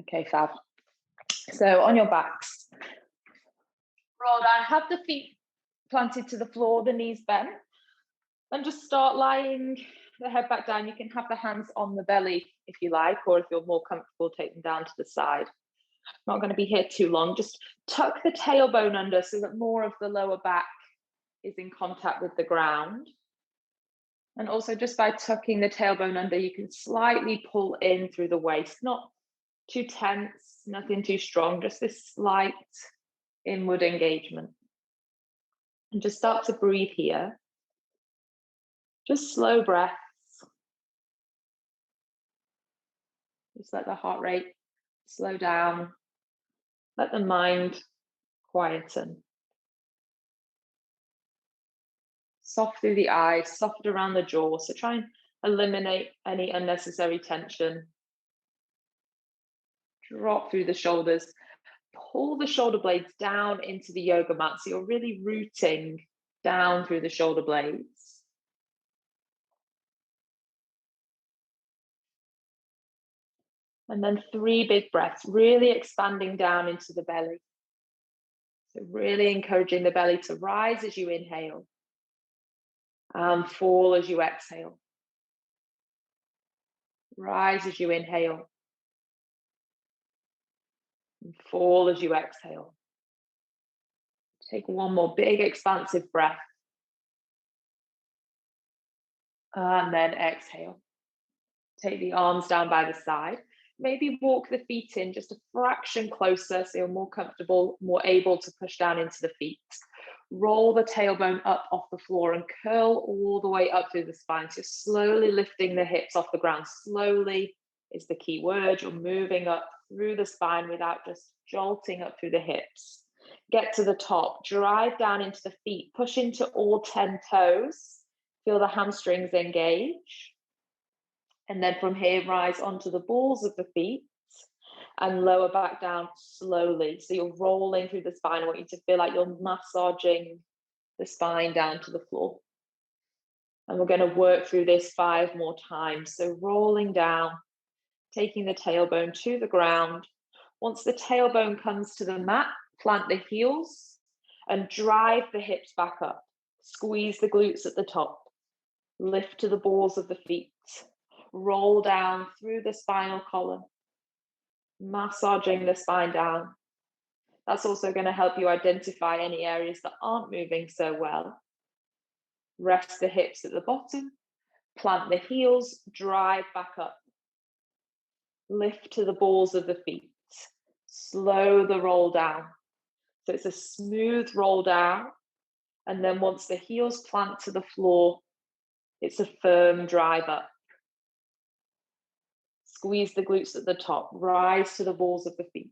Okay, fab. So on your backs, roll down, have the feet planted to the floor, the knees bent, and just start lying the head back down. You can have the hands on the belly if you like, or if you're more comfortable, take them down to the side. Not going to be here too long. Just tuck the tailbone under so that more of the lower back is in contact with the ground. And also just by tucking the tailbone under, you can slightly pull in through the waist, not too tense, nothing too strong, just this slight inward engagement. And just start to breathe here. Just slow breaths. Just let the heart rate slow down. Let the mind quieten. Soft through the eyes, soft around the jaw. So try and eliminate any unnecessary tension. Drop through the shoulders. Pull the shoulder blades down into the yoga mat. So you're really rooting down through the shoulder blades. And then 3 big breaths, really expanding down into the belly. So really encouraging the belly to rise as you inhale and fall as you exhale. Rise as you inhale and fall as you exhale. Take one more big expansive breath. And then exhale. Take the arms down by the side. Maybe walk the feet in just a fraction closer so you're more comfortable, more able to push down into the feet. Roll the tailbone up off the floor and curl all the way up through the spine. So slowly lifting the hips off the ground. Slowly is the key word. You're moving up through the spine without just jolting up through the hips. Get to the top, drive down into the feet, push into all 10 toes. Feel the hamstrings engage. And then from here, rise onto the balls of the feet and lower back down slowly. So you're rolling through the spine. I want you to feel like you're massaging the spine down to the floor. And we're going to work through this 5 more times. So rolling down, taking the tailbone to the ground. Once the tailbone comes to the mat, plant the heels and drive the hips back up. Squeeze the glutes at the top. Lift to the balls of the feet. Roll down through the spinal column, massaging the spine down. That's also going to help you identify any areas that aren't moving so well. Rest the hips at the bottom, plant the heels, drive back up. Lift to the balls of the feet. Slow the roll down. So it's a smooth roll down. And then once the heels plant to the floor, it's a firm drive up. Squeeze the glutes at the top, rise to the balls of the feet,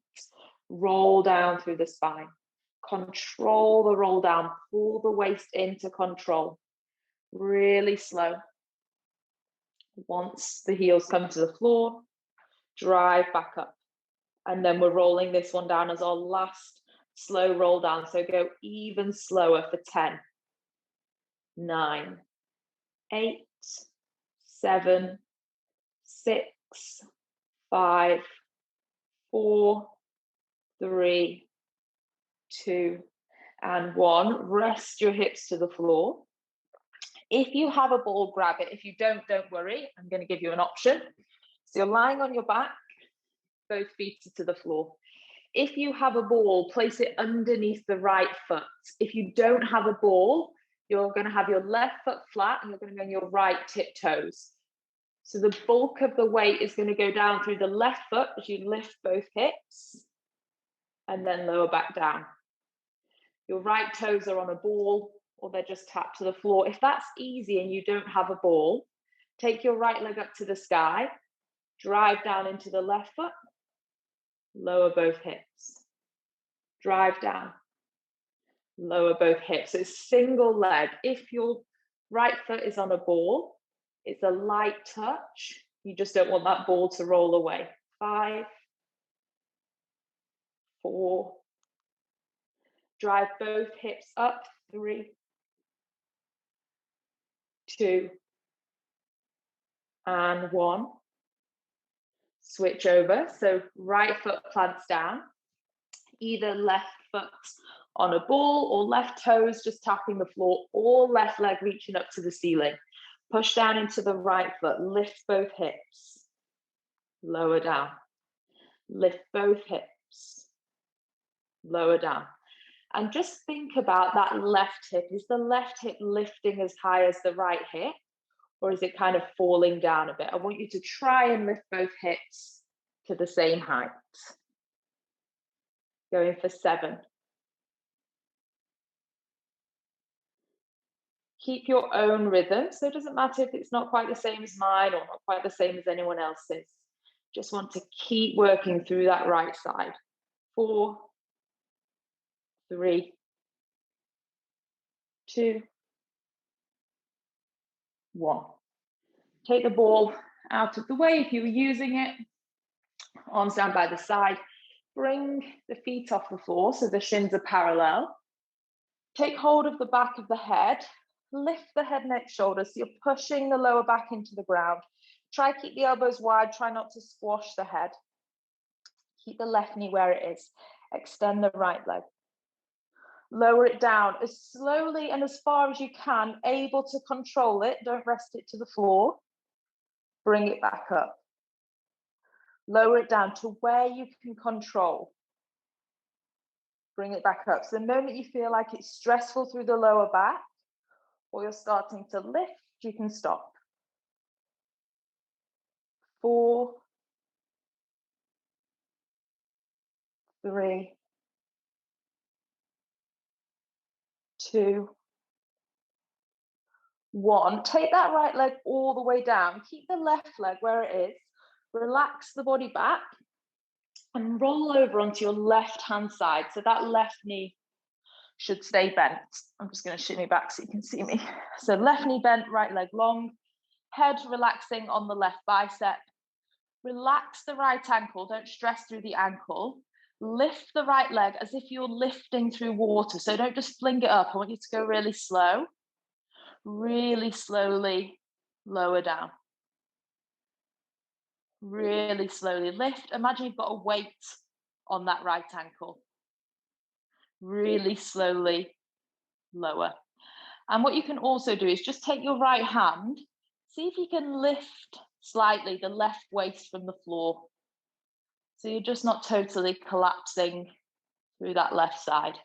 roll down through the spine, control the roll down, pull the waist into control, really slow. Once the heels come to the floor, drive back up. And then we're rolling this one down as our last slow roll down. So go even slower for 10, 9, 8, 7, 6, 5, 4, 3, 2, and 1. Rest your hips to the floor. If you have a ball, grab it. If you don't worry. I'm going to give you an option. So you're lying on your back, both feet are to the floor. If you have a ball, place it underneath the right foot. If you don't have a ball, you're going to have your left foot flat and you're going to go on your right tiptoes. So the bulk of the weight is going to go down through the left foot as you lift both hips and then lower back down. Your right toes are on a ball or they're just tapped to the floor. If that's easy and you don't have a ball, take your right leg up to the sky, drive down into the left foot, lower both hips, drive down, lower both hips. So it's single leg. If your right foot is on a ball, it's a light touch. You just don't want that ball to roll away. 5, 4, drive both hips up. 3, 2, and 1. Switch over. So right foot plants down, either left foot on a ball or left toes just tapping the floor, or left leg reaching up to the ceiling. Push down into the right foot, lift both hips, lower down, lift both hips, lower down. And just think about that left hip. Is the left hip lifting as high as the right hip, or is it kind of falling down a bit? I want you to try and lift both hips to the same height. Going for 7. Keep your own rhythm. So it doesn't matter if it's not quite the same as mine or not quite the same as anyone else's. Just want to keep working through that right side. 4, 3, 2, 1. Take the ball out of the way if you were using it. Arms down by the side. Bring the feet off the floor so the shins are parallel. Take hold of the back of the head. Lift the head, neck, shoulders. So you're pushing the lower back into the ground. Try to keep the elbows wide. Try not to squash the head. Keep the left knee where it is. Extend the right leg. Lower it down as slowly and as far as you can, able to control it. Don't rest it to the floor. Bring it back up. Lower it down to where you can control. Bring it back up. So the moment you feel like it's stressful through the lower back, or you're starting to lift, you can stop. 4, 3, 2, 1. Take that right leg all the way down. Keep the left leg where it is. Relax the body back and roll over onto your left hand side. So that left knee should stay bent. I'm just going to shimmy back so you can see me. So left knee bent, right leg long, head relaxing on the left bicep. Relax the right ankle, don't stress through the ankle. Lift the right leg as if you're lifting through water. So don't just fling it up. I want you to go really slow. Really slowly lower down. Really slowly lift. Imagine you've got a weight on that right ankle. Really slowly lower. And what you can also do is just take your right hand, see if you can lift slightly the left waist from the floor. So you're just not totally collapsing through that left side.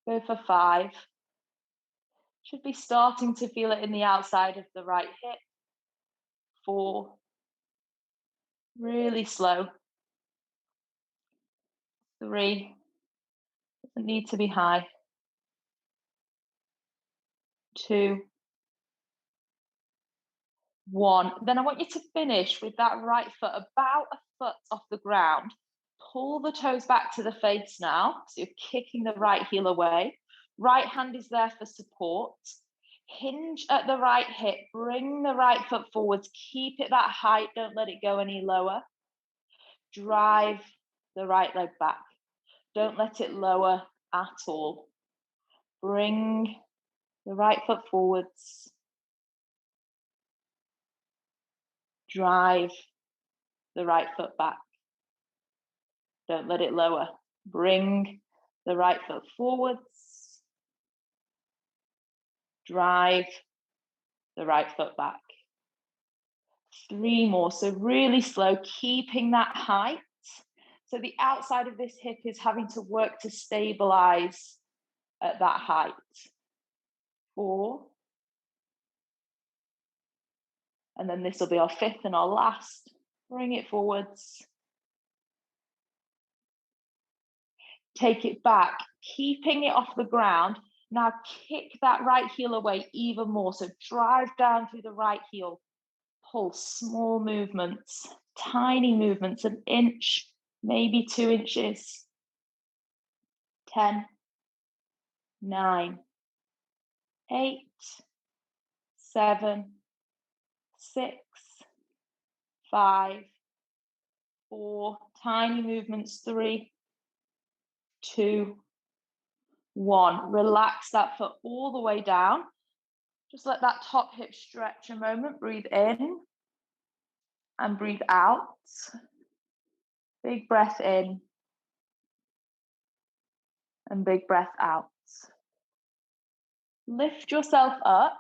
Go for 5. Should be starting to feel it in the outside of the right hip. 4. Really slow. 3. Doesn't need to be high. 2, 1. Then I want you to finish with that right foot about a foot off the ground. Pull the toes back to the face now. So you're kicking the right heel away. Right hand is there for support. Hinge at the right hip. Bring the right foot forwards. Keep it that height. Don't let it go any lower. Drive the right leg back. Don't let it lower at all. Bring the right foot forwards. Drive the right foot back. Don't let it lower. Bring the right foot forwards. Drive the right foot back. 3 more. So really slow, keeping that height. So the outside of this hip is having to work to stabilize at that height. 4. And then this will be our 5th and our last. Bring it forwards. Take it back, keeping it off the ground. Now kick that right heel away even more. So drive down through the right heel. Pull small movements, tiny movements, an inch, maybe 2 inches. 10, 9, 8, 7, 6, 5, 4, tiny movements, 3, 2, 1. Relax that foot all the way down. Just let that top hip stretch a moment. Breathe in. And breathe out. Big breath in. And big breath out. Lift yourself up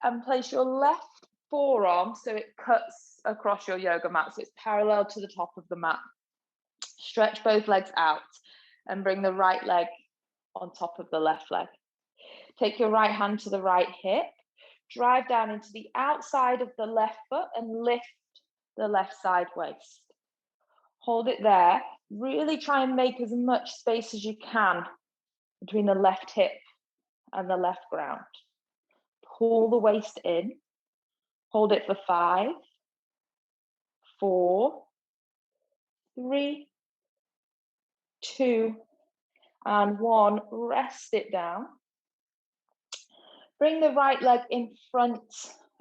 and place your left forearm so it cuts across your yoga mat, so it's parallel to the top of the mat. Stretch both legs out and bring the right leg on top of the left leg. Take your right hand to the right hip, drive down into the outside of the left foot and lift the left side waist. Hold it there. Really try and make as much space as you can between the left hip and the left ground. Pull the waist in. Hold it for 5, 4, 3, 2, and 1. Rest it down. Bring the right leg in front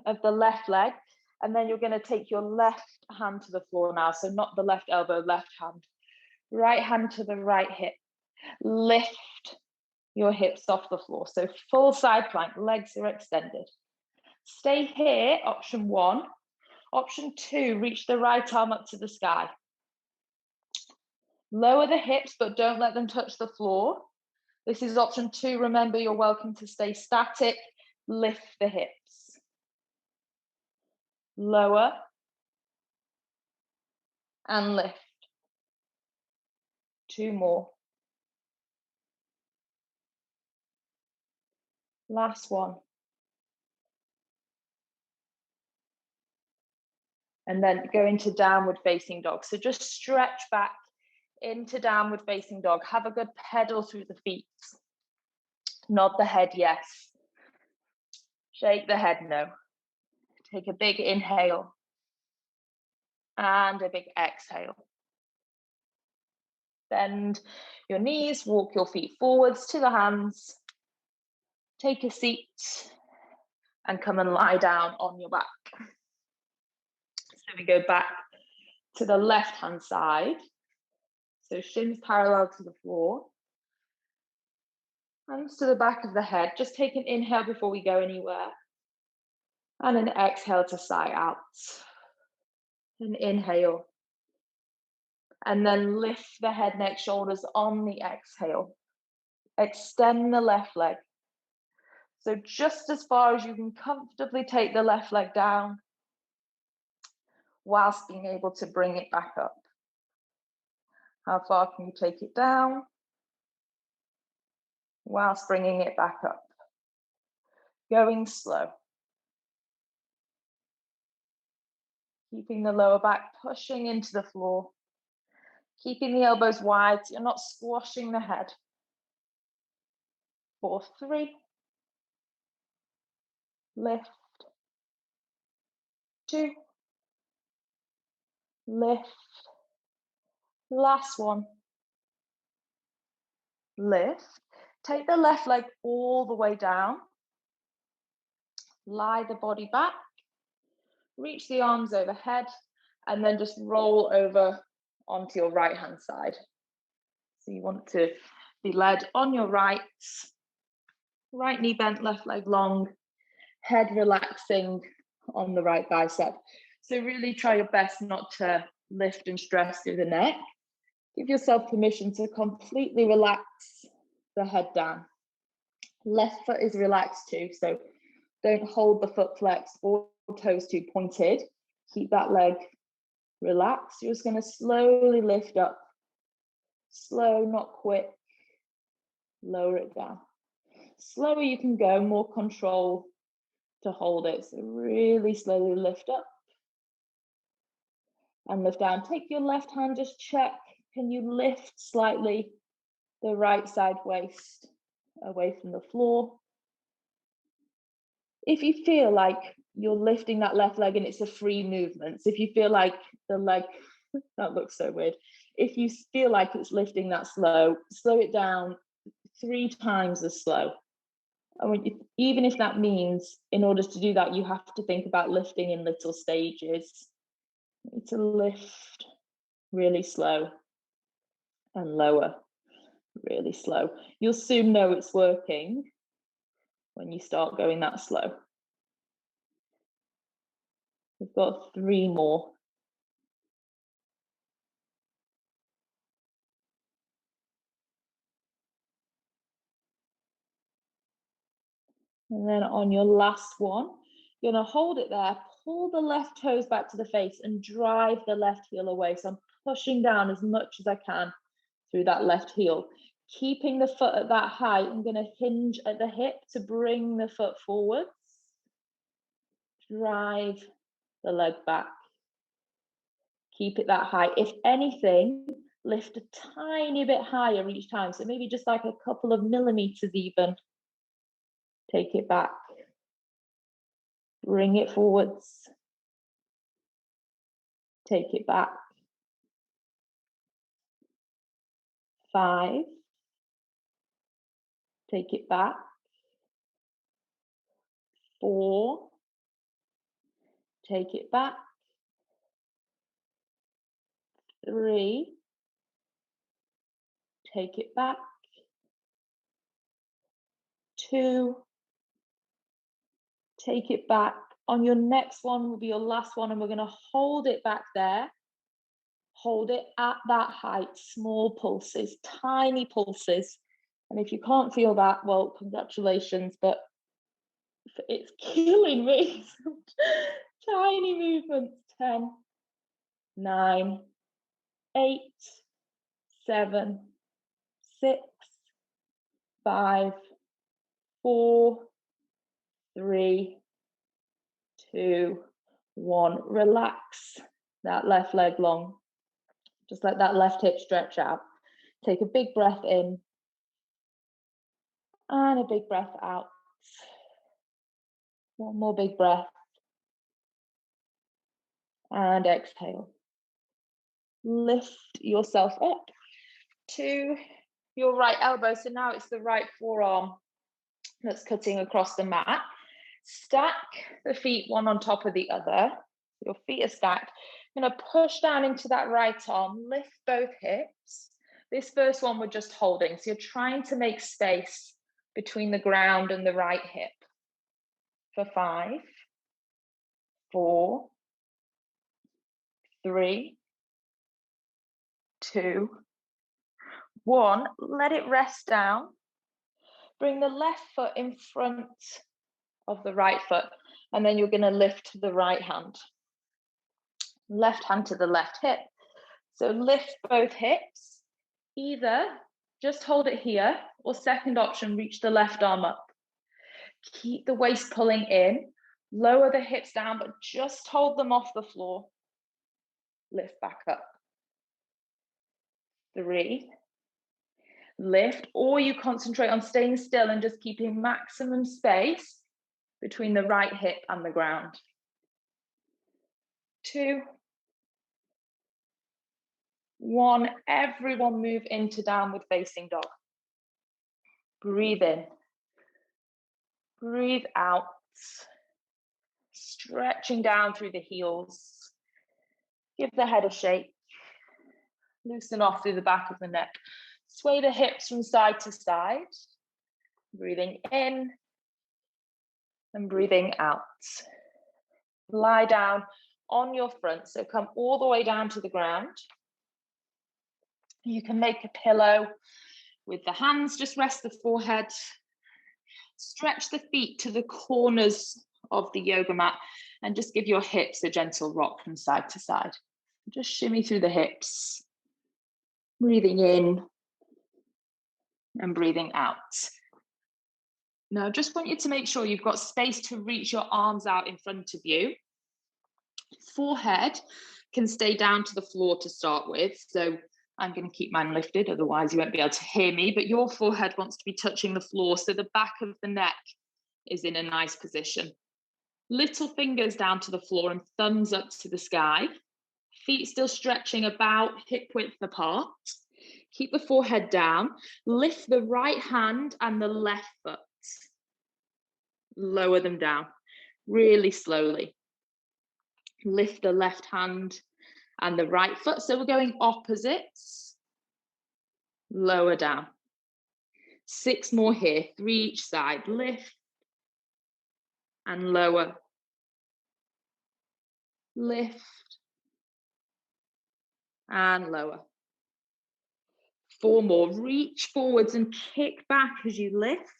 of the left leg, and then you're going to take your left hand to the floor now. So not the left elbow, left hand. Right hand to the right hip. Lift your hips off the floor. So full side plank, legs are extended. Stay here, option 1. Option 2, reach the right arm up to the sky. Lower the hips, but don't let them touch the floor. This is option 2. Remember, you're welcome to stay static. Lift the hips. Lower and lift. 2 more. Last one. And then go into downward facing dog. So just stretch back into downward facing dog. Have a good pedal through the feet. Nod the head, yes. Shake the head, no. Take a big inhale and a big exhale. Bend your knees, walk your feet forwards to the hands. Take a seat and come and lie down on your back. So we go back to the left-hand side. So shins parallel to the floor. Hands to the back of the head. Just take an inhale before we go anywhere. And an exhale to sigh out. An inhale. And then lift the head, neck, shoulders on the exhale. Extend the left leg. So just as far as you can comfortably take the left leg down, whilst being able to bring it back up. How far can you take it down? Whilst bringing it back up. Going slow. Keeping the lower back pushing into the floor. Keeping the elbows wide, so you're not squashing the head. 4, 3. Lift. 2. Lift. Last one. Lift. Take the left leg all the way down. Lie the body back. Reach the arms overhead and then just roll over onto your right hand side. So you want to be led on your right knee bent, left leg long, head relaxing on the right bicep. So really try your best not to lift and stress through the neck. Give yourself permission to completely relax the head down. Left foot is relaxed too, so don't hold the foot flexed or toes too pointed. Keep that leg relaxed. You're just going to slowly lift up. Slow, not quick. Lower it down. Slower you can go, more control to hold it. So really slowly lift up and lift down. Take your left hand, just check. Can you lift slightly the right side waist away from the floor? If you feel like you're lifting that left leg and it's a free movement, so if you feel like the leg, that looks so weird. If you feel like it's lifting that slow, slow it down 3 times as slow. Even if that means in order to do that, you have to think about lifting in little stages. You need to lift really slow and lower really slow. You'll soon know it's working when you start going that slow. We've got 3 more. And then on your last one, you're gonna hold it there, pull the left toes back to the face and drive the left heel away. So I'm pushing down as much as I can through that left heel. Keeping the foot at that height, I'm gonna hinge at the hip to bring the foot forwards. Drive the leg back. Keep it that high. If anything, lift a tiny bit higher each time. So maybe just like a couple of millimeters even. Take it back. Bring it forwards. Take it back. 5. Take it back. 4. Take it back. 3. Take it back. 2. Take it back. On your next one will be your last one, and we're going to hold it back there. Hold it at that height, small pulses, tiny pulses. And if you can't feel that, well, congratulations, but it's killing me. Tiny movements. 10, 9, 8, 7, 6, 5, 4, 3, 2, 1. Relax that left leg long. Just let that left hip stretch out. Take a big breath in and a big breath out. One more big breath. And exhale. Lift yourself up to your right elbow. So now it's the right forearm that's cutting across the mat. Stack the feet one on top of the other. Your feet are stacked. I'm going to push down into that right arm, lift both hips. This first one we're just holding. So you're trying to make space between the ground and the right hip. For 5, 4, 3, 2, 1. Let it rest down. Bring the left foot in front of the right foot, and then you're going to lift the right hand. Left hand to the left hip. So lift both hips. Either just hold it here, or second option, reach the left arm up. Keep the waist pulling in. Lower the hips down, but just hold them off the floor. Lift back up. 3. Lift, or you concentrate on staying still and just keeping maximum space between the right hip and the ground. 2, 1. Everyone move into downward facing dog. Breathe in. Breathe out. Stretching down through the heels. Give the head a shake. Loosen off through the back of the neck. Sway the hips from side to side. Breathing in and breathing out. Lie down on your front, so come all the way down to the ground. You can make a pillow with the hands, just rest the forehead. Stretch the feet to the corners of the yoga mat and just give your hips a gentle rock from side to side. Just shimmy through the hips, breathing in and breathing out. Now, I just want you to make sure you've got space to reach your arms out in front of you. Forehead can stay down to the floor to start with. So I'm going to keep mine lifted, otherwise you won't be able to hear me, but your forehead wants to be touching the floor, so the back of the neck is in a nice position. Little fingers down to the floor and thumbs up to the sky. Feet still stretching about hip width apart. Keep the forehead down. Lift the right hand and the left foot. Lower them down really slowly. Lift the left hand and the right foot. So we're going opposites. Lower down. 6 more here. 3 each side. Lift and lower. Lift and lower. 4 more. Reach forwards and kick back as you lift.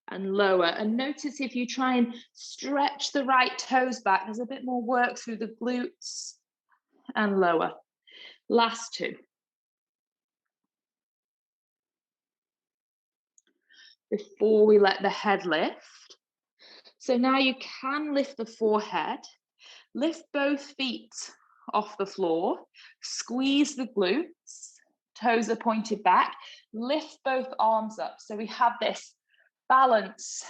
and lower. And notice if you try and stretch the right toes back, there's a bit more work through the glutes, and lower. Last two. Before we let the head lift. So now you can lift the forehead, lift both feet off the floor, squeeze the glutes, toes are pointed back, lift both arms up. So we have this balance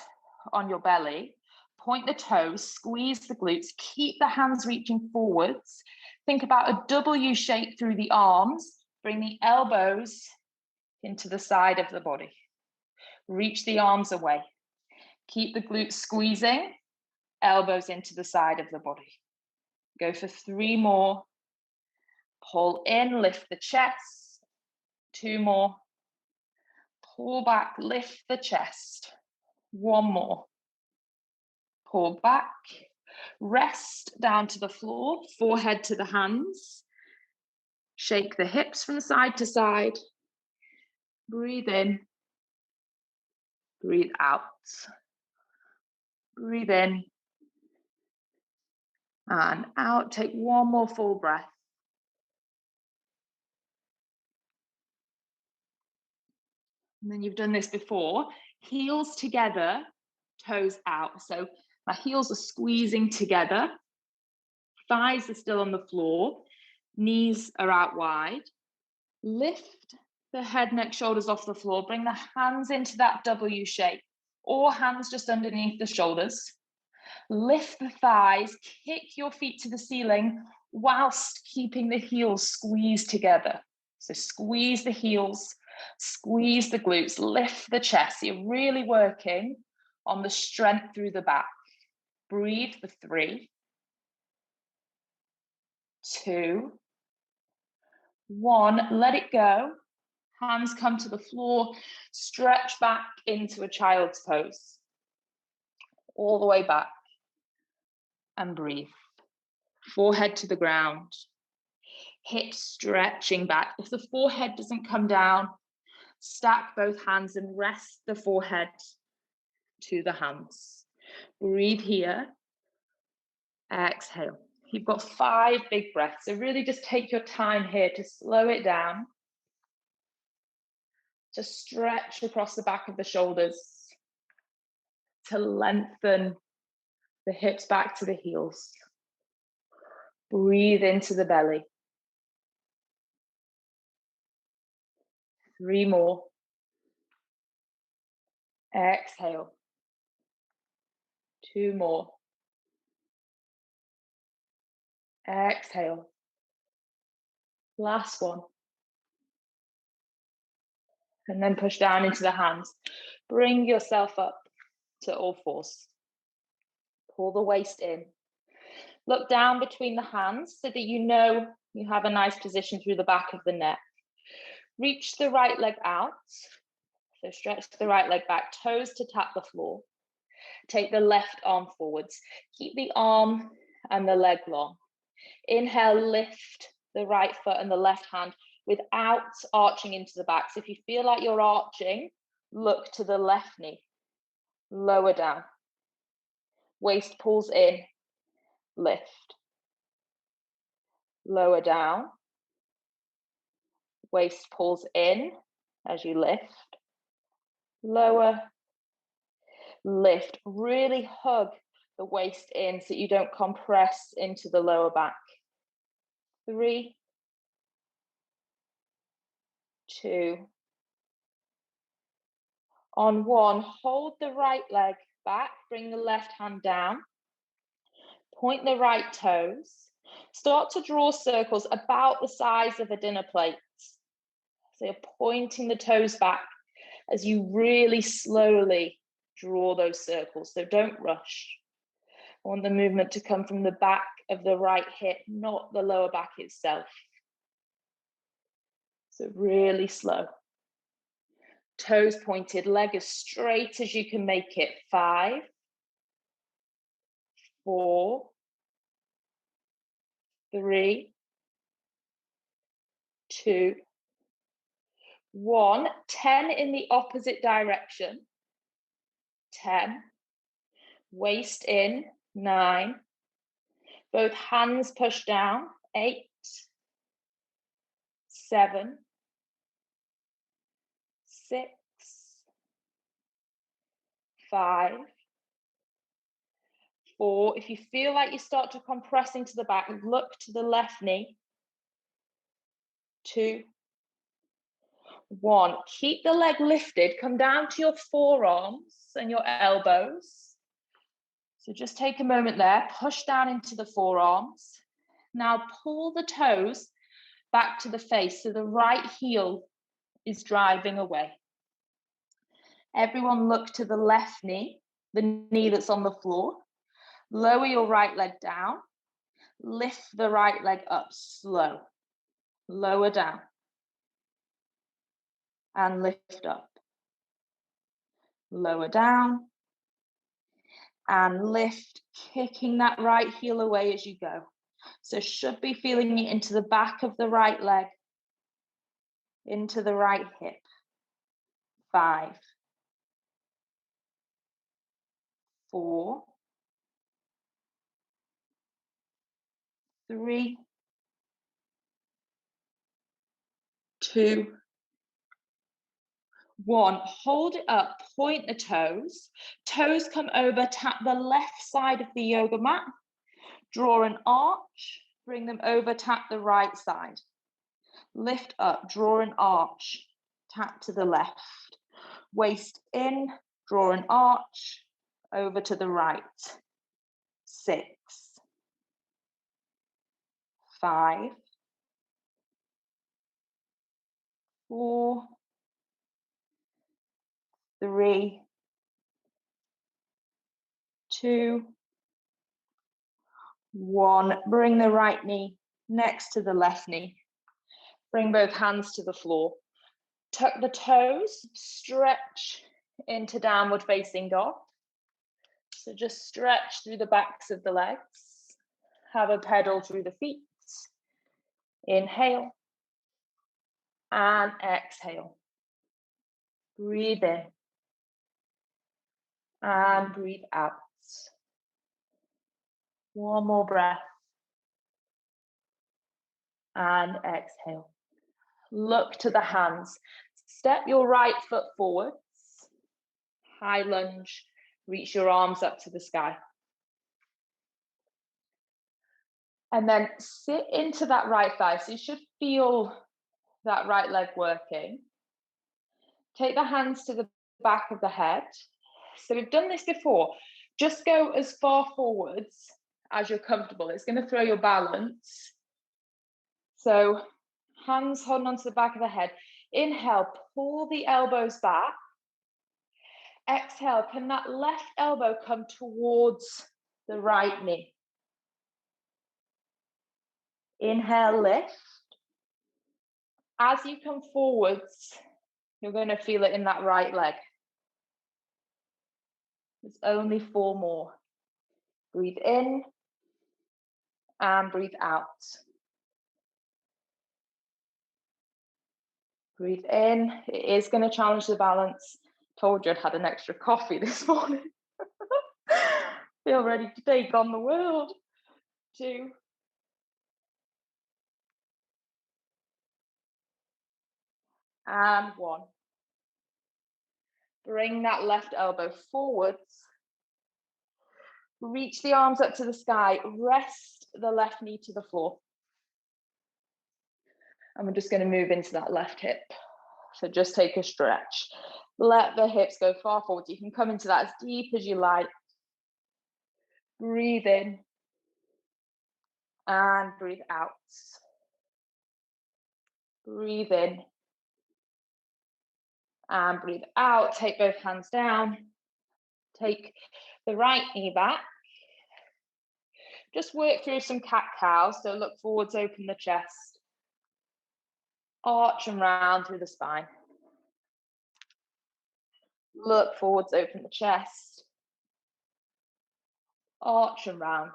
on your belly, point the toes, squeeze the glutes, keep the hands reaching forwards. Think about a W shape through the arms, bring the elbows into the side of the body. Reach the arms away. Keep the glutes squeezing, elbows into the side of the body. Go for 3 more. Pull in, lift the chest. 2 more. Pull back, lift the chest. 1 more. Pull back. Rest down to the floor, forehead to the hands. Shake the hips from side to side. Breathe in. Breathe out. Breathe in. And out. Take 1 more full breath. And then you've done this before. Heels together, toes out. So my heels are squeezing together. Thighs are still on the floor. Knees are out wide. Lift the head, neck, shoulders off the floor. Bring the hands into that W shape, or hands just underneath the shoulders. Lift the thighs, kick your feet to the ceiling whilst keeping the heels squeezed together. So squeeze the heels, squeeze the glutes, lift the chest. You're really working on the strength through the back. Breathe for 3, 2, 1. Let it go. Hands come to the floor. Stretch back into a child's pose. All the way back. And breathe. Forehead to the ground. Hips stretching back. If the forehead doesn't come down, stack both hands and rest the forehead to the hands. Breathe here. Exhale. You've got 5 big breaths. So really just take your time here to slow it down. To stretch across the back of the shoulders. To lengthen the hips back to the heels. Breathe into the belly. 3 more. Exhale. 2 more. Exhale. Last one. And then push down into the hands. Bring yourself up to all fours. Pull the waist in. Look down between the hands so that you know you have a nice position through the back of the neck. Reach the right leg out. So stretch the right leg back, toes to tap the floor. Take the left arm forwards. Keep the arm and the leg long. Inhale, lift the right foot and the left hand without arching into the back. So if you feel like you're arching, look to the left knee. Lower down. Waist pulls in. Lift. Lower down. Waist pulls in as you lift. Lower. Lift. Really hug the waist in so that you don't compress into the lower back. 3, 2. On 1, hold the right leg back, bring the left hand down. Point the right toes. Start to draw circles about the size of a dinner plate. So you're pointing the toes back as you really slowly draw those circles. So don't rush. I want the movement to come from the back of the right hip, not the lower back itself. So really slow. Toes pointed, leg as straight as you can make it. 5, 4, 3, 2, 1. 10 in the opposite direction. 10, waist in, 9, both hands push down, 8, 7, 6, 5, 4. If you feel like you start to compress into the back, look to the left knee. 2, 1. Keep the leg lifted. Come down to your forearms and your elbows. So just take a moment there. Push down into the forearms. Now pull the toes back to the face so the right heel is driving away. Everyone look to the left knee, the knee that's on the floor. Lower your right leg down. Lift the right leg up slow. Lower down. And lift up. Lower down. And lift, kicking that right heel away as you go. So should be feeling it into the back of the right leg, into the right hip. 5, 4, 3, 2, 1. Hold it up, point the toes. Toes come over, tap the left side of the yoga mat. Draw an arch, bring them over, tap the right side. Lift up, draw an arch, tap to the left. Waist in, draw an arch, over to the right. 6, 5, 4, 3, 2, 1. Bring the right knee next to the left knee. Bring both hands to the floor. Tuck the toes, stretch into downward facing dog. So just stretch through the backs of the legs. Have a pedal through the feet. Inhale and exhale. Breathe in and breathe out. One more breath. And exhale. Look to the hands. Step your right foot forwards. High lunge. Reach your arms up to the sky. And then sit into that right thigh. So you should feel that right leg working. Take the hands to the back of the head. So we've done this before. Just go as far forwards as you're comfortable. It's going to throw your balance. So hands holding onto the back of the head. Inhale, pull the elbows back. Exhale, can that left elbow come towards the right knee? Inhale, lift. As you come forwards, you're going to feel it in that right leg. There's only 4 more. Breathe in and breathe out. Breathe in. It is going to challenge the balance. Told you I'd had an extra coffee this morning. Feel ready to take on the world. 2. And 1. Bring that left elbow forwards. Reach the arms up to the sky. Rest the left knee to the floor. And we're just going to move into that left hip. So just take a stretch. Let the hips go far forward. You can come into that as deep as you like. Breathe in. And breathe out. Breathe in. And breathe out. Take both hands down. Take the right knee back. Just work through some cat-cow. So look forwards, open the chest. Arch and round through the spine. Look forwards, open the chest. Arch and round.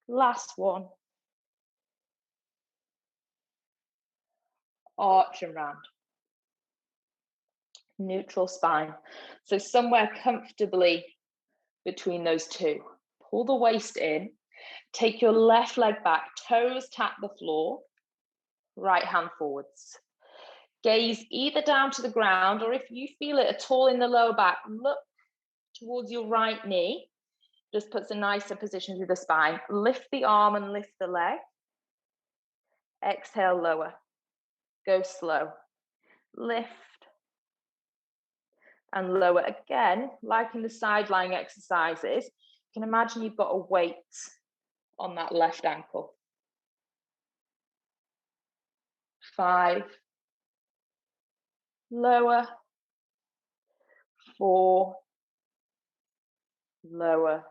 Last one. Arch and round. neutral spine. So somewhere comfortably between those two. Pull the waist in, take your left leg back, toes tap the floor, right hand forwards. Gaze either down to the ground, or if you feel it at all in the lower back, look towards your right knee. Just puts a nicer position through the spine. Lift the arm and lift the leg. Exhale, lower. Go slow. Lift and lower. Again, like in the side lying exercises, you can imagine you've got a weight on that left ankle. 5. Lower. 4. Lower.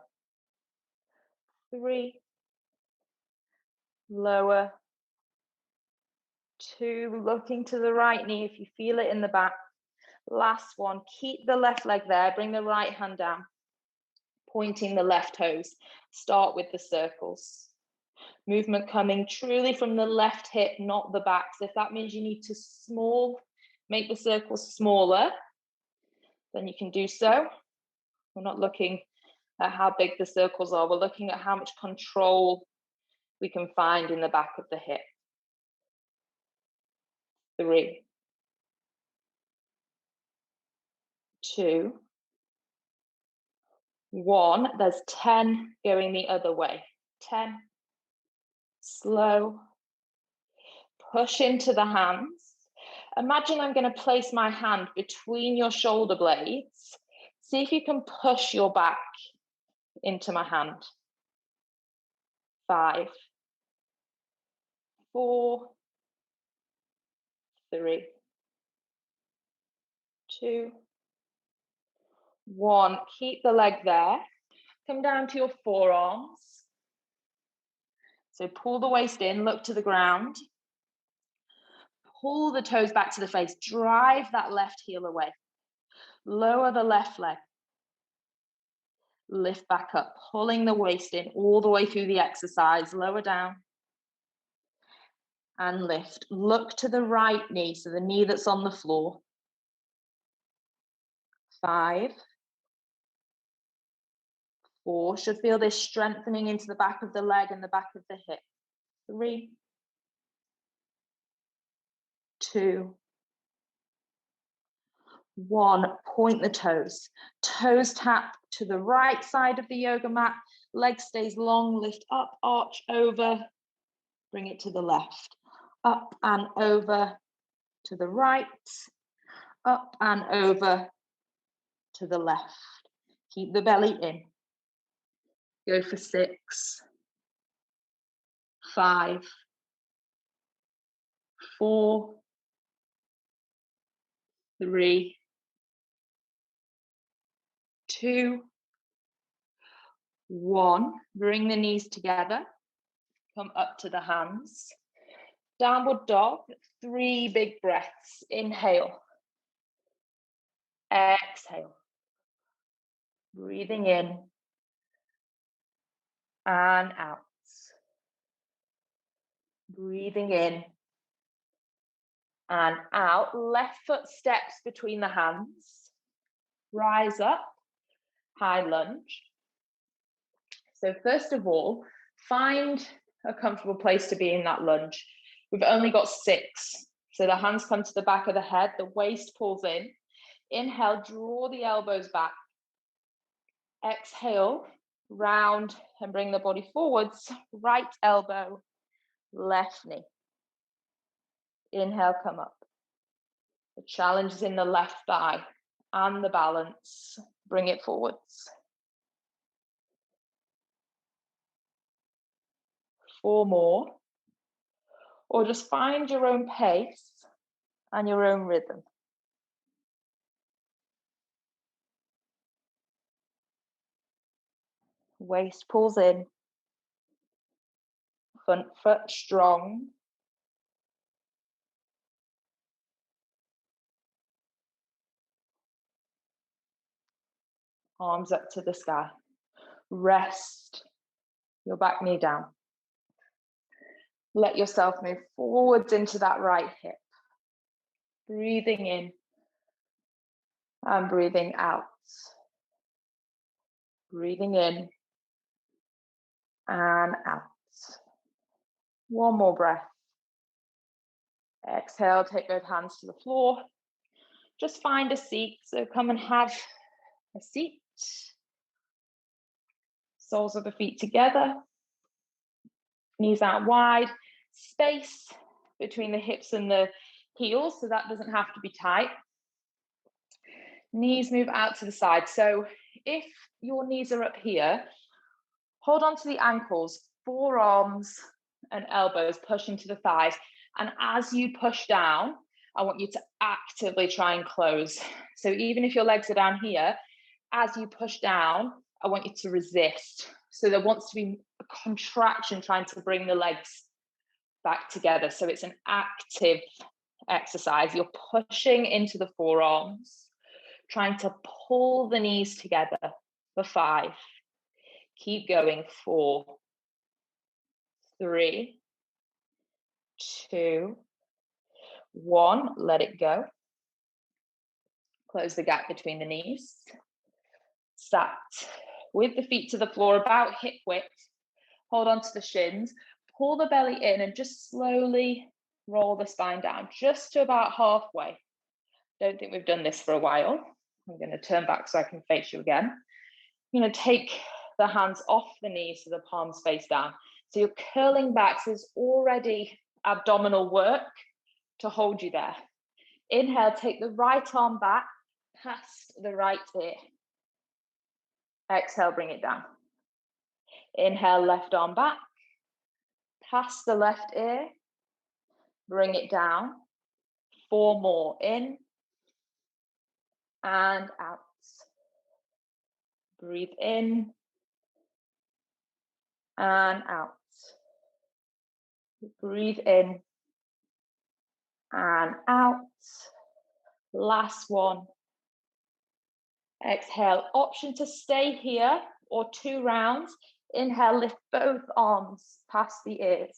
3. Lower. 2. Looking to the right knee if you feel it in the back. Last one. Keep the left leg there. Bring the right hand down. Pointing the left toes. Start with the circles. Movement coming truly from the left hip, not the back. So if that means you need to make the circles smaller, then you can do so. We're not looking at how big the circles are. We're looking at how much control we can find in the back of the hip. 3, 2, 1. There's 10 going the other way. 10. Slow. Push into the hands. Imagine I'm going to place my hand between your shoulder blades. See if you can push your back into my hand. 5, 4, 3, 2, 1. Keep the leg there. Come down to your forearms. So pull the waist in, look to the ground. Pull the toes back to the face. Drive that left heel away. Lower the left leg. Lift back up, pulling the waist in all the way through the exercise. Lower down. And lift. Look to the right knee, so the knee that's on the floor. 5, 4. Should feel this strengthening into the back of the leg and the back of the hip. 3, 2, 1. Point the toes. Toes tap to the right side of the yoga mat. Leg stays long. Lift up, arch over. Bring it to the left. Up and over to the right. Up and over to the left. Keep the belly in. Go for 6, 5, 4, 3, 2, 1. Bring the knees together. Come up to the hands. Downward dog. 3 big breaths. Inhale. Exhale. Breathing in and out. Breathing in and out. Left foot steps between the hands. Rise up. High lunge. So first of all, find a comfortable place to be in that lunge. We've only got 6. So the hands come to the back of the head, the waist pulls in. Inhale, draw the elbows back. Exhale, round and bring the body forwards. Right elbow, left knee. Inhale, come up. The challenge is in the left thigh and the balance. Bring it forwards. 4 more. Or just find your own pace and your own rhythm. Waist pulls in. Front foot strong. Arms up to the sky. Rest your back knee down. Let yourself move forwards into that right hip. Breathing in And breathing out. Breathing in and out. One more breath. Exhale, take both hands to the floor. Just find a seat. So come and have a seat. Soles of the feet together. Knees out wide. Space between the hips and the heels, so that doesn't have to be tight. Knees move out to the side. So if your knees are up here, hold on to the ankles, forearms and elbows pushing to the thighs. And as you push down, I want you to actively try and close. So even if your legs are down here, as you push down, I want you to resist. So there wants to be a contraction trying to bring the legs back together. So it's an active exercise. You're pushing into the forearms, trying to pull the knees together for 5. Keep going. 4, 3, 2, 1. Let it go. Close the gap between the knees. Sat with the feet to the floor about hip width. Hold on to the shins. Pull the belly in and just slowly roll the spine down, just to about halfway. Don't think we've done this for a while. I'm going to turn back so I can face you again. I'm going to take the hands off the knees so the palms face down. So you're curling back. So there's already abdominal work to hold you there. Inhale, take the right arm back past the right ear. Exhale, bring it down. Inhale, left arm back, past the left ear. Bring it down. 4 more. In and out. Breathe in and out. Breathe in and out. Last one. Exhale. Option to stay here or 2 rounds. Inhale, lift both arms past the ears.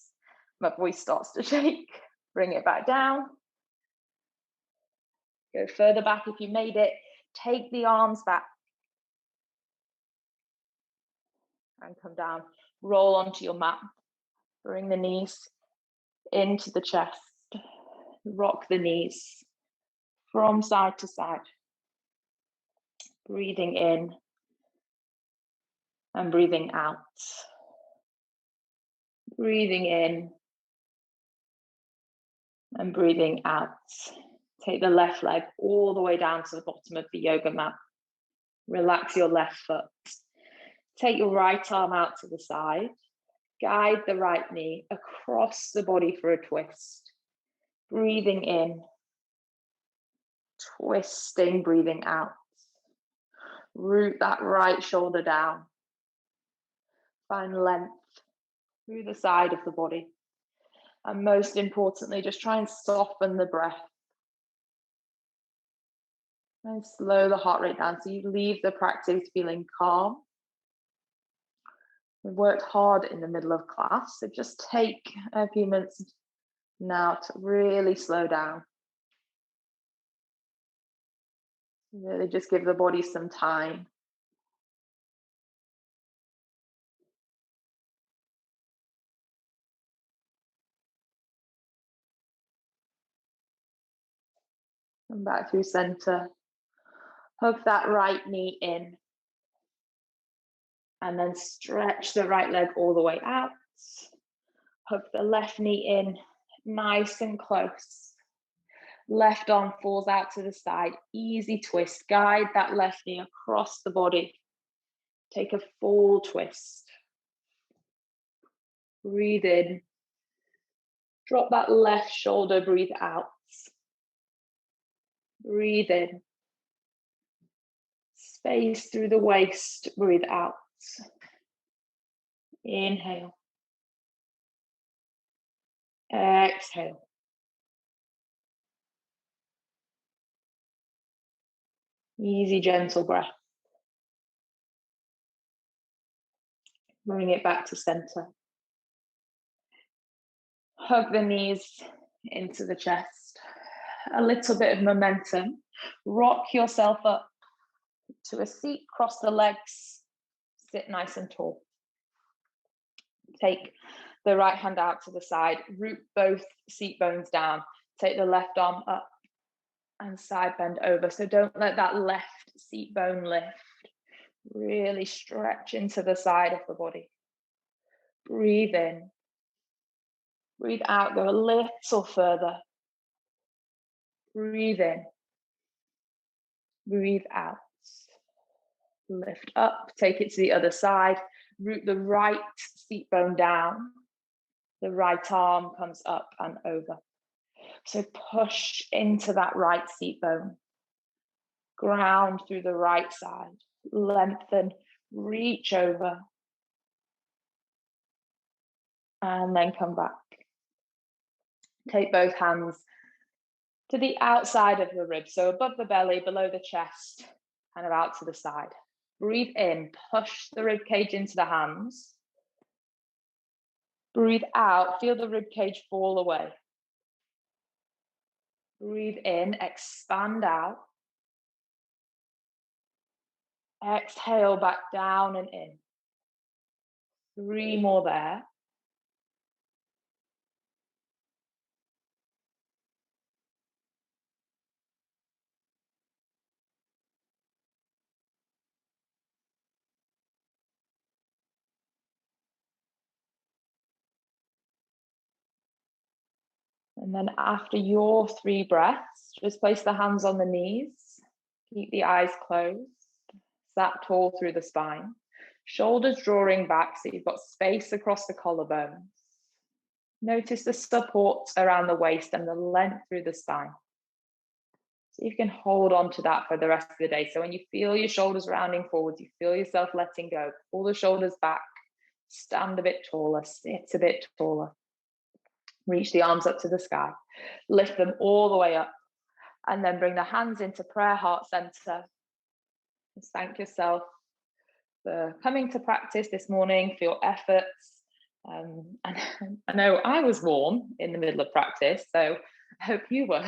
My voice starts to shake. Bring it back down. Go further back if you made it. Take the arms back. And come down. Roll onto your mat. Bring the knees into the chest. Rock the knees from side to side. Breathing in and breathing out. Breathing in and breathing out. Take the left leg all the way down to the bottom of the yoga mat. Relax your left foot. Take your right arm out to the side. Guide the right knee across the body for a twist. Breathing in. Twisting, breathing out. Root that right shoulder down. Find length through the side of the body. And most importantly, just try and soften the breath. And slow the heart rate down so you leave the practice feeling calm. We've worked hard in the middle of class, so just take a few minutes now to really slow down. Really just give the body some time. Come back through center. Hug that right knee in. And then stretch the right leg all the way out. Hug the left knee in, nice and close. Left arm falls out to the side. Easy twist. Guide that left knee across the body. Take a full twist. Breathe in. Drop that left shoulder, breathe out. Breathe in. Space through the waist, breathe out. Inhale. Exhale. Easy, gentle breath. Bring it back to center. Hug the knees into the chest. A little bit of momentum. Rock yourself up to a seat, cross the legs, sit nice and tall. Take the right hand out to the side, root both seat bones down, take the left arm up and side bend over. So don't let that left seat bone lift. Really stretch into the side of the body. Breathe in. Breathe out, go a little further. Breathe in. Breathe out. Lift up, take it to the other side. Root the right seat bone down. The right arm comes up and over. So push into that right seat bone. Ground through the right side. Lengthen, reach over. And then come back. Take both hands to the outside of the ribs, so above the belly, below the chest, kind of out to the side. Breathe in, push the rib cage into the hands. Breathe out, feel the rib cage fall away. Breathe in, expand out. Exhale back down and in. 3 more there. And then after your 3 breaths, just place the hands on the knees. Keep the eyes closed. Sat tall through the spine. Shoulders drawing back so you've got space across the collarbones. Notice the support around the waist and the length through the spine. So you can hold on to that for the rest of the day. So when you feel your shoulders rounding forwards, you feel yourself letting go, pull the shoulders back, stand a bit taller, sit a bit taller. Reach the arms up to the sky, lift them all the way up, and then bring the hands into prayer heart center. Just thank yourself for coming to practice this morning, for your efforts. And I know I was warm in the middle of practice, so I hope you were.